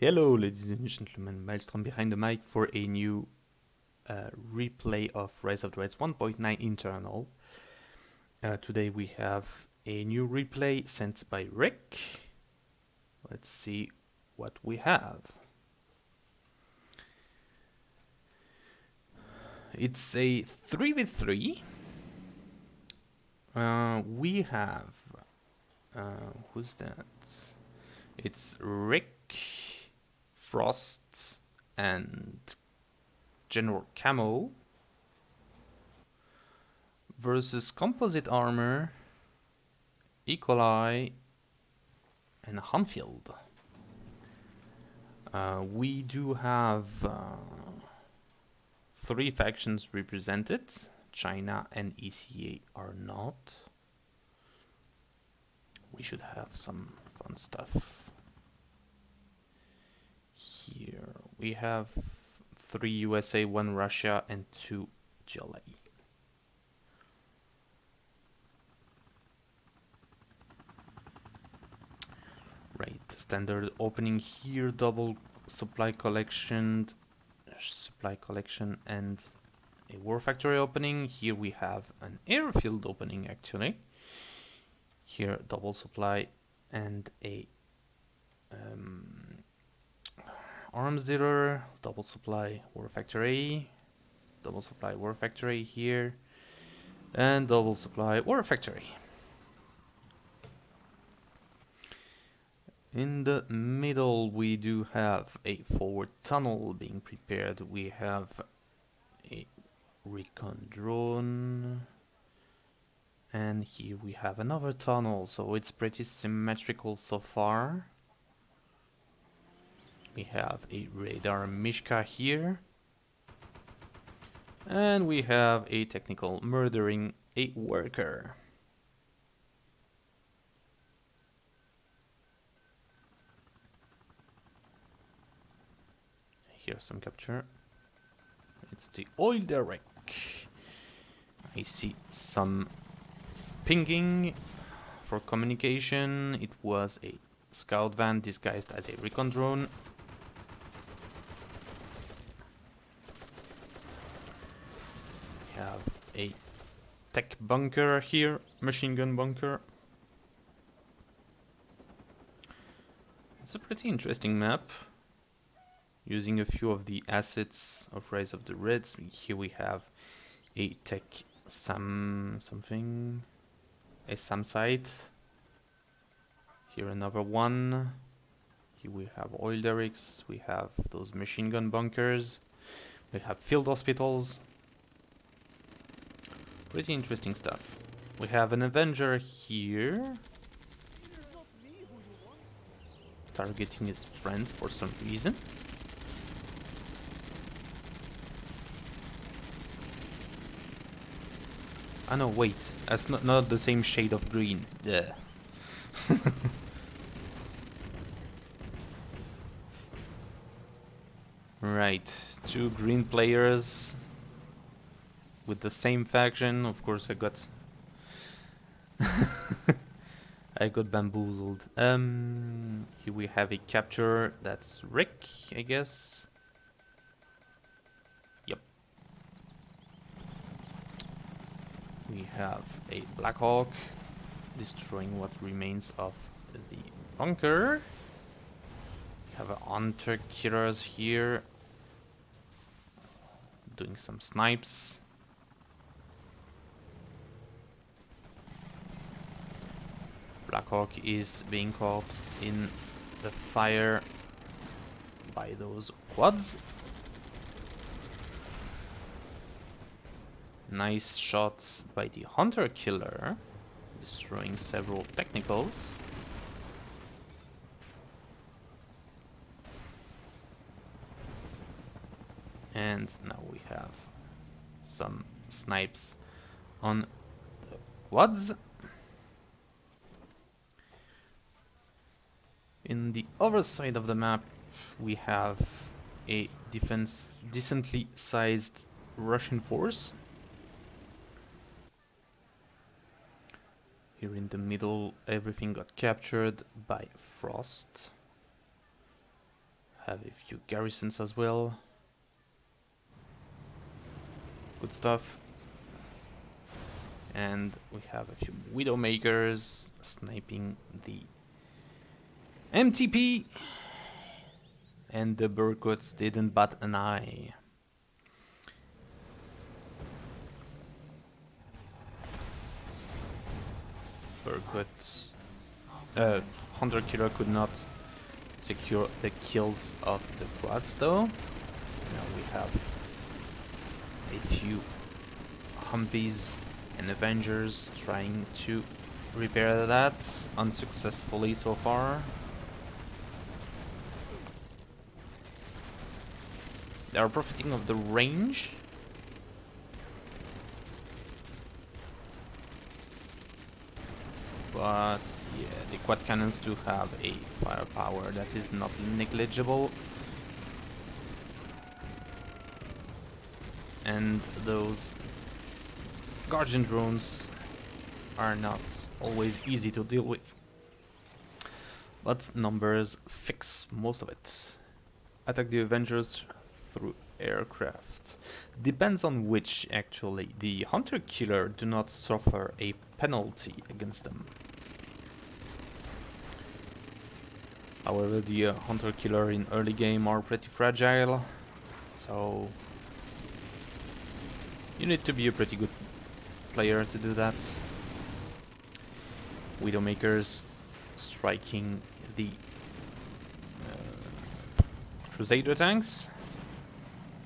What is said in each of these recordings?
Hello, ladies and gentlemen. Maelstrom behind the mic for a new replay of Rise of the Reds 1.9 internal. Today we have a new replay sent by Rick. Let's see what we have. It's a 3v3. We have... who's that? It's Rick, Frost, and GeneralCamo versus Composite Armor, Equali, and Hanfield. We do have three factions represented. China and ECA are not. We should have some fun stuff. Here we have 3 USA, 1 Russia, and 2 Chile. Right, standard opening here, double supply collection, and a war factory opening. Here we have an airfield opening actually. Here double supply and a arms dealer, double supply war factory here, and double supply war factory. In the middle we do have a forward tunnel being prepared. We have a recon drone, and here we have another tunnel, so it's pretty symmetrical so far. We have a radar Mishka here, and we have a technical murdering a worker. Here's some capture. It's the oil derrick. I see some pinging for communication. It was a scout van disguised as a recon drone. We have a tech bunker here, machine gun bunker. It's a pretty interesting map, using a few of the assets of Rise of the Reds. Here we have a tech SAM something, a SAM site. Here another one. Here we have oil derricks. We have those machine gun bunkers. We have field hospitals. Pretty interesting stuff. We have an Avenger here, targeting his friends for some reason. Ah no, wait, that's not the same shade of green. Yeah. Right, 2 green players with the same faction. Of course I got I got bamboozled. Here we have a capture. That's Rick, I guess. Yep. We have a Black Hawk destroying what remains of the bunker. We have a Hunter Killers here doing some snipes. Blackhawk is being caught in the fire by those quads. Nice shots by the Hunter Killer, destroying several technicals. And now we have some snipes on the quads. In the other side of the map, we have a decently sized Russian force. Here in the middle, everything got captured by Frost. Have a few garrisons as well. Good stuff. And we have a few Widowmakers sniping the MTP. And the Burkuts didn't bat an eye. Burkut, Hunter Killer could not secure the kills of the quads though. Now we have a few Humvees and Avengers trying to repair that, unsuccessfully so far. They are profiting of the range. But yeah, the quad cannons do have a firepower that is not negligible. And those Guardian drones are not always easy to deal with. But numbers fix most of it. Attack the Avengers through aircraft. Depends on which, actually. The Hunter Killer do not suffer a penalty against them. However, the Hunter Killer in early game are pretty fragile, so you need to be a pretty good player to do that. Widowmakers striking the Crusader tanks.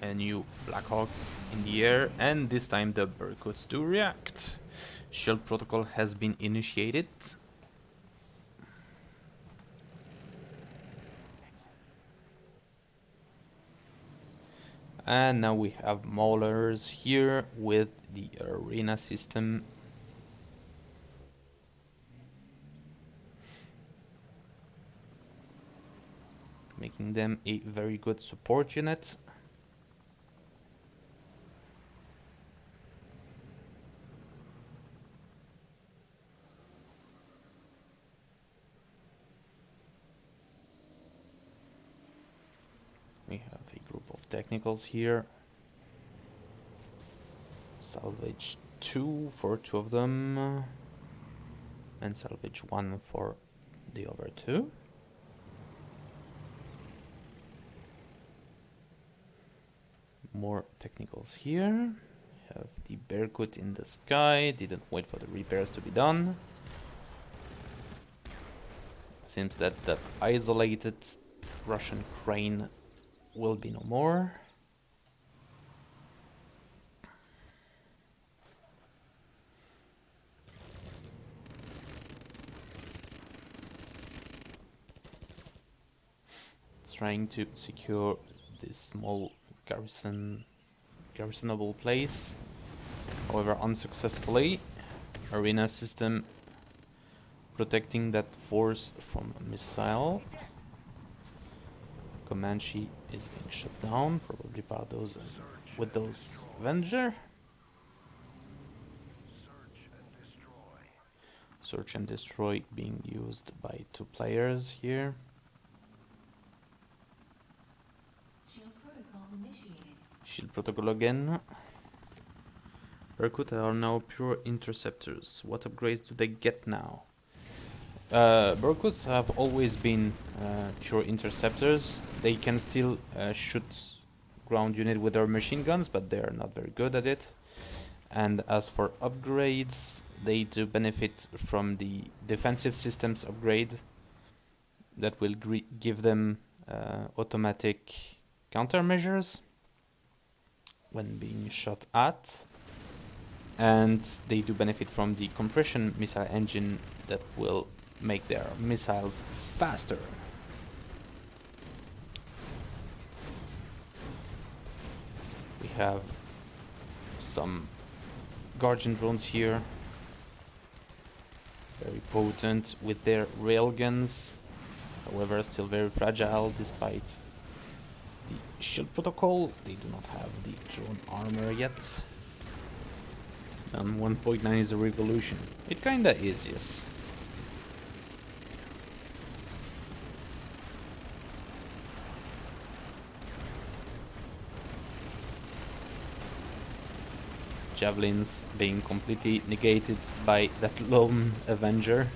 A new Blackhawk in the air, and this time the Burkuts do react. Shield protocol has been initiated. And now we have Maulers here with the arena system. Making them a very good support unit. We have a group of technicals here. Salvage 2 for 2 of them. And salvage 1 for the other 2. More technicals here. Have the Berkut in the sky. Didn't wait for the repairs to be done. Seems that that isolated Russian crane will be no more. Trying to secure this small garrisonable place, however unsuccessfully. Arena system protecting that force from a missile. Comanche is being shut down, probably by those with those Avenger. Search and destroy being used by 2 players here. Shield protocol again. Berkut are now pure interceptors. What upgrades do they get now? Berkuts have always been pure interceptors. They can still shoot ground unit with their machine guns, but they are not very good at it. And as for upgrades, they do benefit from the defensive systems upgrade that will give them automatic countermeasures when being shot at. And they do benefit from the compression missile engine that will make their missiles faster. We have some Guardian drones here, very potent with their railguns, however still very fragile despite the shield protocol. They do not have the drone armor yet. And 1.9 is a revolution. It kinda is, yes. Javelins being completely negated by that lone Avenger.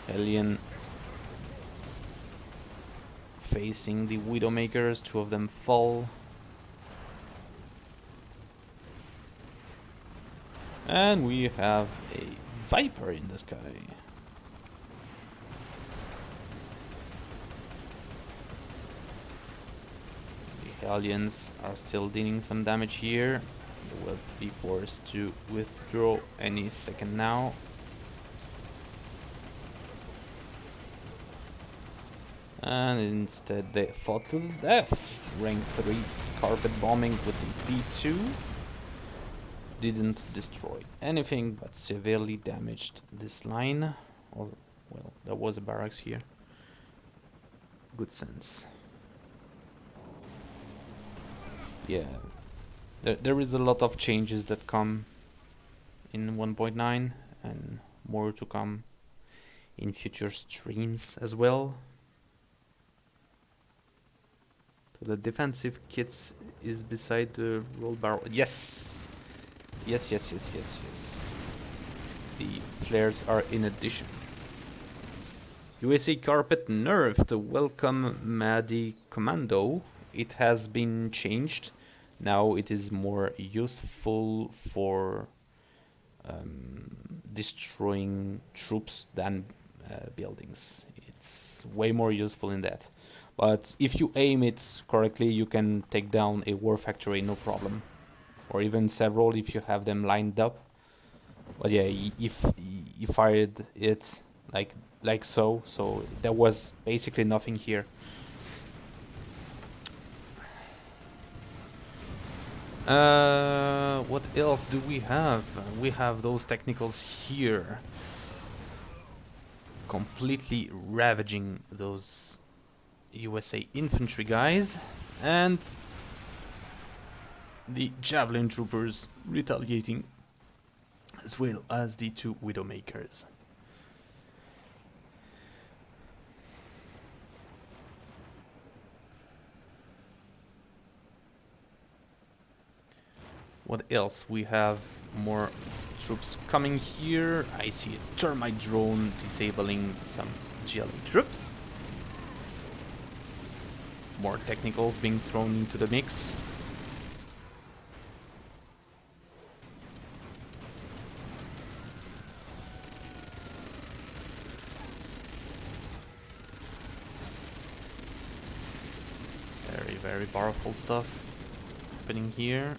Alien facing the Widowmakers, 2 of them fall. And we have a Viper in the sky. The Hellions are still dealing some damage here. They will be forced to withdraw any second now. And instead they fought to the death. Rank 3 carpet bombing with the B2. Didn't destroy anything, but severely damaged this line. Or, well, there was a barracks here. Good sense. Yeah, there is a lot of changes that come in 1.9 and more to come in future streams as well. So the defensive kits is beside the roll barrel. Yes! Yes. The flares are in addition. USA Carpet nerfed. Welcome Maddie Commando. It has been changed. Now it is more useful for destroying troops than buildings. It's way more useful in that. But if you aim it correctly, you can take down a war factory, no problem. Or even several if you have them lined up. But yeah, if you fired it like so there was basically nothing here. What else do we have? We have those technicals here, completely ravaging those USA infantry guys, and the javelin troopers retaliating, as well as the 2 Widowmakers. What else? We have more troops coming here. I see a termite drone disabling some GLA troops. More technicals being thrown into the mix. Very powerful stuff happening here.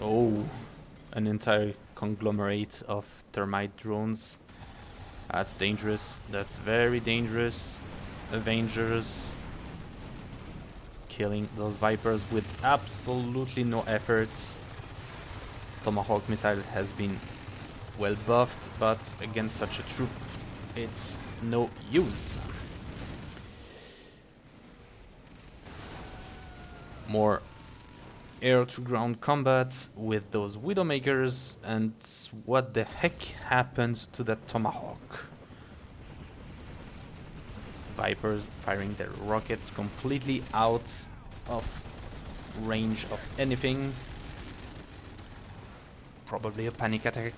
Oh, an entire conglomerate of termite drones. That's dangerous. That's very dangerous. Avengers killing those Vipers with absolutely no effort. Tomahawk missile has been well buffed, but against such a troop, it's no use. More air-to-ground combat with those Widowmakers, and what the heck happened to that Tomahawk? Vipers firing their rockets completely out of range of anything. Probably a panic attack,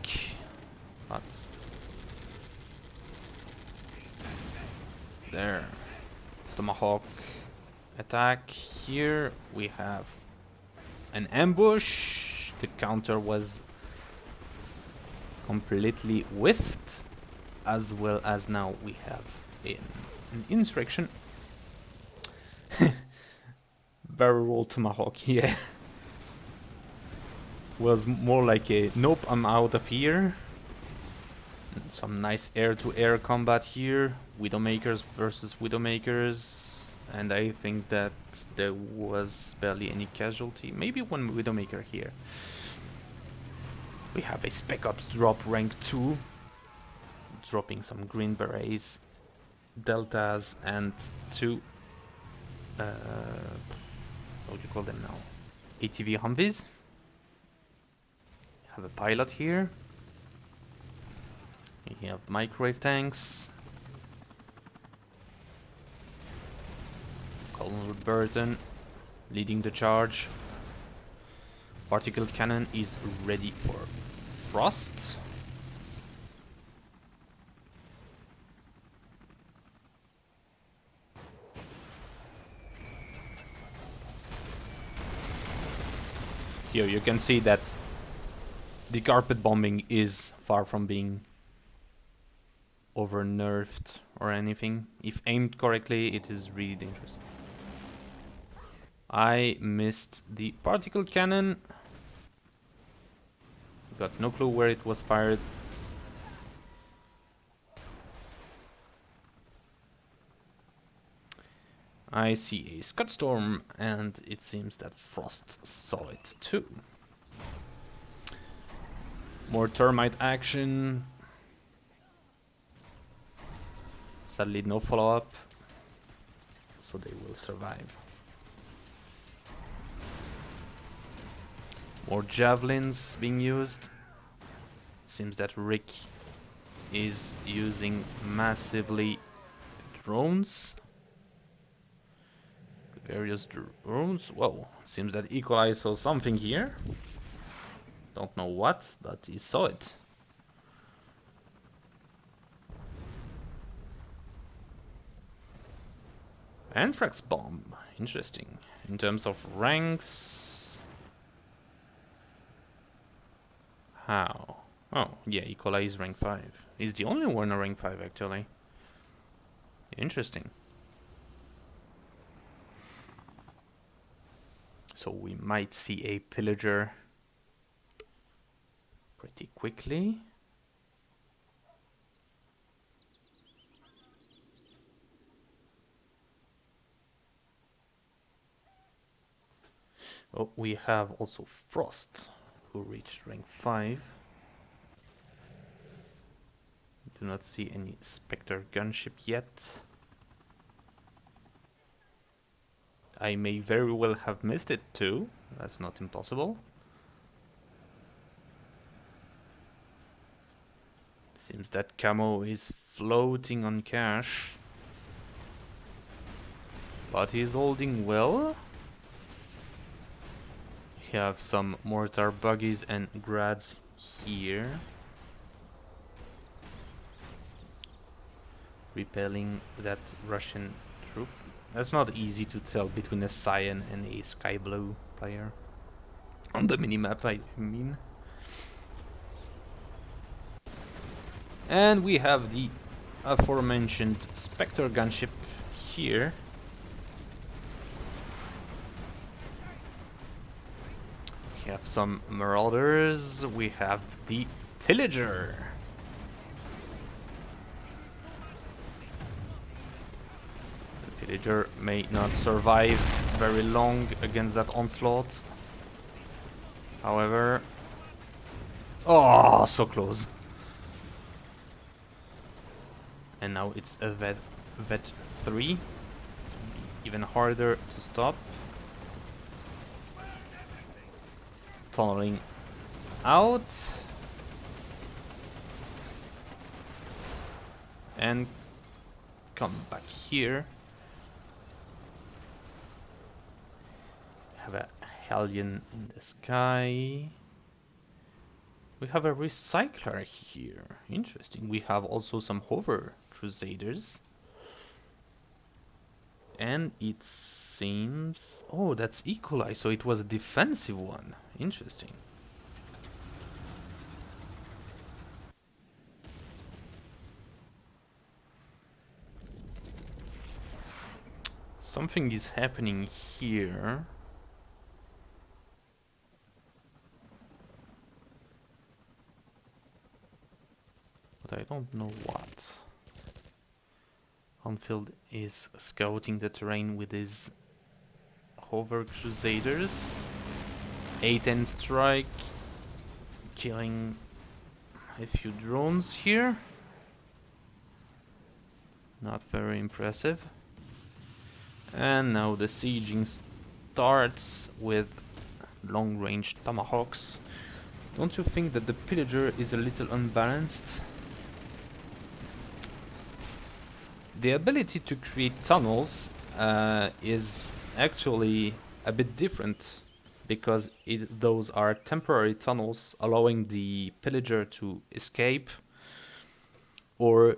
but there. Tomahawk attack. Here we have an ambush. The counter was completely whiffed, as well as now we have an insurrection. Barrel roll Tomahawk, yeah. Was more like a nope, I'm out of here. And some nice air-to-air combat here. Widowmakers versus Widowmakers. And I think that there was barely any casualty. Maybe one Widowmaker here. We have a Spec Ops drop rank 2. Dropping some green berets, deltas, and 2... what do you call them now? ATV Humvees. Have a pilot here. We have microwave tanks. Colonel Burton leading the charge. Particle cannon is ready for frost. Here you can see that the carpet bombing is far from being over nerfed or anything. If aimed correctly, it is really dangerous. I missed the particle cannon. Got no clue where it was fired. I see a Scud Storm, and it seems that Frost saw it too. More termite action. Sadly, no follow-up, so they will survive. More javelins being used. Seems that Rick is using massively drones. Various drones. Whoa, seems that Equalize saw something here. Don't know what, but he saw it. Anthrax bomb. Interesting. In terms of ranks. How? Oh, yeah, Equalize rank 5. He's the only one in rank 5 actually. Interesting. So we might see a pillager pretty quickly. Oh, we have also Frost, who reached rank 5. Do not see any Spectre gunship yet. I may very well have missed it too. That's not impossible. Seems that Camo is floating on cash. But he's holding well. We have some mortar buggies and grads here. Repelling that Russian troop. That's not easy to tell between a Cyan and a Sky Blue player. On the minimap, I mean. And we have the aforementioned Spectre gunship here. We have some Marauders. We have the Pillager. Pillager may not survive very long against that onslaught. However... Oh, so close. And now it's a vet 3. Even harder to stop. Tunneling out. And come back here. Have a Hellion in the sky. We have a recycler here. Interesting. We have also some hover crusaders. And it seems... Oh, that's Equalize, so it was a defensive one. Interesting. Something is happening here. But I don't know what. Hanfield is scouting the terrain with his hover crusaders. 8-10 strike, killing a few drones here. Not very impressive. And now the sieging starts with long-range tomahawks. Don't you think that the pillager is a little unbalanced? The ability to create tunnels is actually a bit different because those are temporary tunnels allowing the pillager to escape or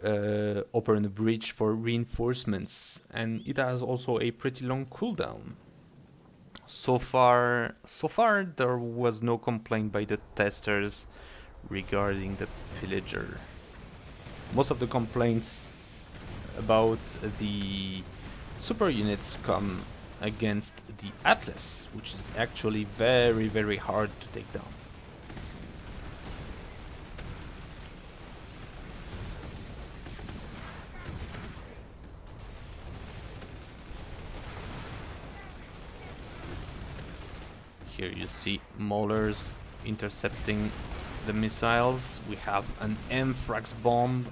open a breach for reinforcements, and it has also a pretty long cooldown. So far there was no complaint by the testers regarding the pillager. Most of the complaints about the super units come against the Atlas, which is actually very, very hard to take down. Here you see Maulers intercepting the missiles. We have an Anthrax bomb.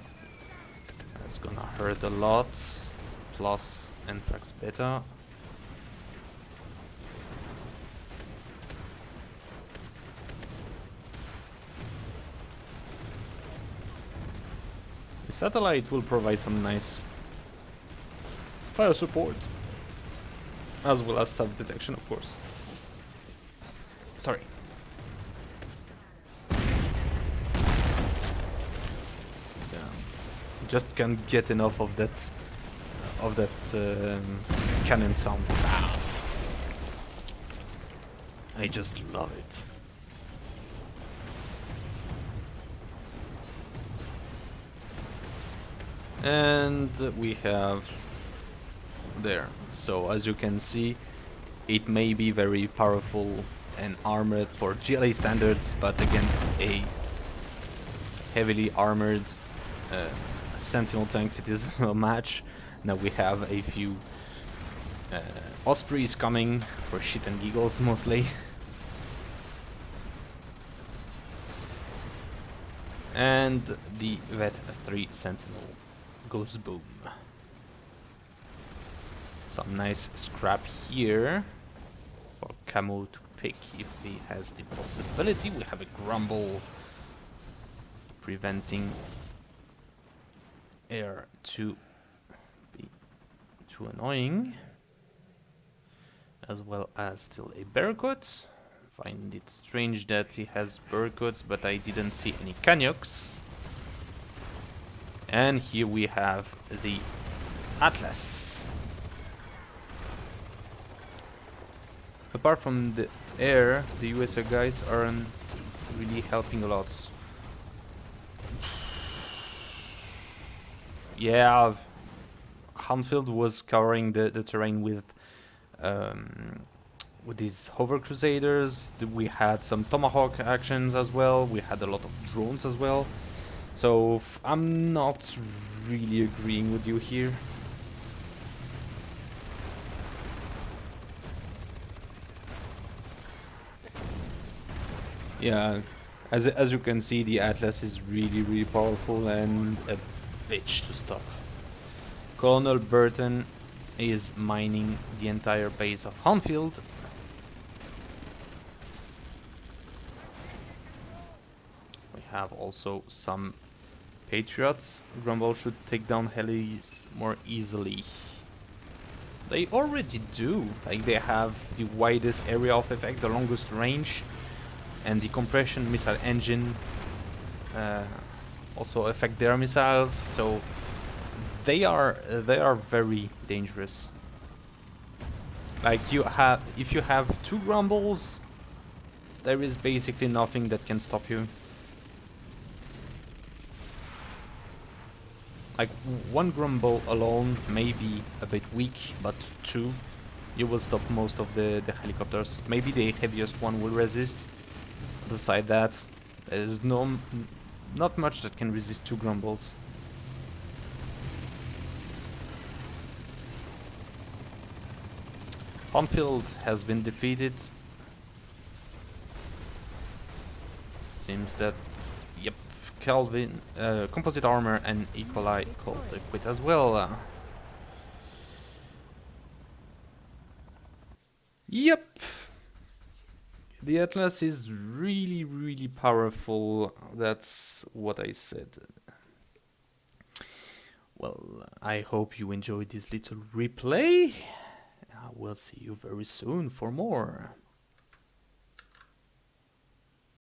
That's gonna hurt a lot. Plus Anthrax Beta. The satellite will provide some nice fire support, as well as staff detection, of course. Sorry. Yeah. Just can't get enough of that cannon sound. Ah. I just love it. And we have there. So as you can see, it may be very powerful and armored for GLA standards, but against a heavily armored Sentinel tanks, it is a match. Now we have a few Ospreys coming for shit and giggles mostly. And the Vet 3 Sentinel goes boom. Some nice scrap here for Camo to pick if he has the possibility. We have a Grumble preventing air to be too annoying, as well as still a Barracuda. Find it strange that he has Barracudas, but I didn't see any Canucks. And here we have the Atlas. Apart from the air, the USA guys aren't really helping a lot. Yeah, hanfield was covering the terrain with these hover crusaders. We had some tomahawk actions as well. We had a lot of drones as well. So I'm not really agreeing with you here. Yeah, as you can see, the Atlas is really powerful and a bitch to stop. Colonel Burton is mining the entire base of hanfield. We have also some Patriots. Grumble should take down helis more easily. They already do. Like, they have the widest area of effect, the longest range, and the compression missile engine also affect their missiles. So they are very dangerous. Like, if you have two Grumbles, there is basically nothing that can stop you. Like, one Grumble alone may be a bit weak, but two, you will stop most of the helicopters. Maybe the heaviest one will resist. Beside that, there's not much that can resist two Grumbles. hanfield has been defeated. Seems that, yep, Calvin, Composite Armor and E. coli called it quit as well. Yep. The Atlas is really powerful. That's what I said. Well, I hope you enjoyed this little replay. will see you very soon for more.